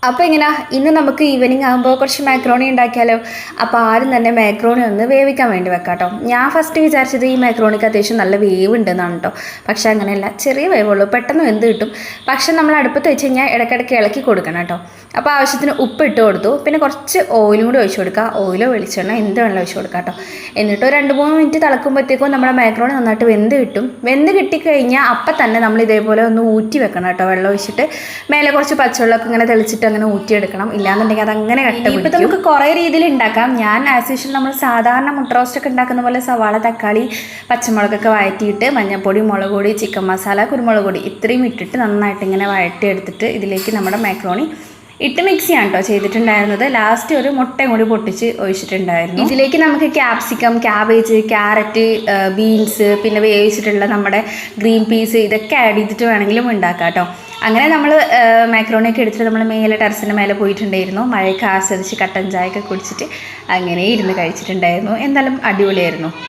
അപ്പോൾ ഇങ്ങനെ ഇന്ന് നമുക്ക് ഈവനിങ് ആകുമ്പോൾ കുറച്ച് മാക്രോണി ഉണ്ടാക്കിയാലോ. അപ്പോൾ ആദ്യം തന്നെ മാക്രോണി ഒന്ന് വേവിക്കാൻ വേണ്ടി വെക്കാം കേട്ടോ. ഞാൻ ഫസ്റ്റ് വിചാരിച്ചത് ഈ മാക്രോണിക്ക് അത്യാവശ്യം നല്ല വേവ് ഉണ്ടെന്നാണ് കേട്ടോ. പക്ഷേ അങ്ങനെയല്ല, ചെറിയ വേവുള്ളൂ, പെട്ടെന്ന് വെന്ത് കിട്ടും. പക്ഷെ നമ്മൾ അടുപ്പത്ത് വെച്ച് കഴിഞ്ഞാൽ ഇടയ്ക്കിടയ്ക്ക് ഇളക്കി കൊടുക്കണം കേട്ടോ. അപ്പോൾ ആവശ്യത്തിന് ഉപ്പ് ഇട്ട് കൊടുത്തു, പിന്നെ കുറച്ച് ഓയിലും കൂടി ഒഴിച്ച് കൊടുക്കുക. ഓയിലോ വെളിച്ചെണ്ണ എന്ത് വേണമെങ്കിലും ഒഴിച്ച് കൊടുക്കാം കേട്ടോ. എന്നിട്ട് 2-3 മിനിറ്റ് തിളക്കുമ്പോഴത്തേക്കും നമ്മുടെ മാക്രോണി നന്നായിട്ട് വെന്ത് കിട്ടും. വെന്ത് കിട്ടിക്കഴിഞ്ഞാൽ അപ്പം തന്നെ നമ്മൾ ഇതേപോലെ ഒന്ന് ഊറ്റി വെക്കണം കേട്ടോ. വെള്ളം ഒഴിച്ചിട്ട് മേലെ കുറച്ച് പച്ചവെള്ളമൊക്കെ ഇങ്ങനെ തെളിച്ചിട്ട് അങ്ങനെ ഊറ്റിയെടുക്കണം. ഇല്ലാന്നുണ്ടെങ്കിൽ അതങ്ങനെ കട്ട പിടിക്കും. ഇപ്പം നമുക്ക് കുറേ രീതിയിൽ ഉണ്ടാക്കാം. ഞാൻ ആസ് യൂഷ്വൽ നമ്മൾ സാധാരണ മുട്ട റോസ്റ്റൊക്കെ ഉണ്ടാക്കുന്ന പോലെ സവാള, തക്കാളി, പച്ചമുളകൊക്കെ വഴറ്റിയിട്ട് മഞ്ഞൾപ്പൊടി, മുളക് പൊടി, ചിക്കൻ മസാല, കുരുമുളക് പൊടി ഇത്രയും ഇട്ടിട്ട് നന്നായിട്ട് ഇങ്ങനെ വഴറ്റിയെടുത്തിട്ട് ഇതിലേക്ക് നമ്മുടെ മാക്രോണി ഇട്ട് മിക്സ് ചെയ്യാൻ കേട്ടോ ചെയ്തിട്ടുണ്ടായിരുന്നത്. ലാസ്റ്റ് ഒരു മുട്ടയും കൂടി പൊട്ടിച്ച് ഒഴിച്ചിട്ടുണ്ടായിരുന്നു. ഇതിലേക്ക് നമുക്ക് ക്യാപ്സിക്കം, ക്യാബേജ്, ക്യാരറ്റ്, ബീൻസ്, പിന്നെ വേവിച്ചിട്ടുള്ള നമ്മുടെ ഗ്രീൻ പീസ് ഇതൊക്കെ ആഡ് ചെയ്തിട്ട് വേണമെങ്കിലും ഉണ്ടാക്കാം കേട്ടോ. അങ്ങനെ നമ്മൾ മാക്രോണിയൊക്കെ എടുത്തിട്ട് നമ്മൾ മേലെ ടെറസിൻ്റെ മേലെ പോയിട്ടുണ്ടായിരുന്നു. മഴയൊക്കെ ആസ്വദിച്ച് കട്ടൻ ചായയൊക്കെ കുടിച്ചിട്ട് അങ്ങനെ ഇരുന്ന് കഴിച്ചിട്ടുണ്ടായിരുന്നു. എന്തായാലും അടിപൊളിയായിരുന്നു.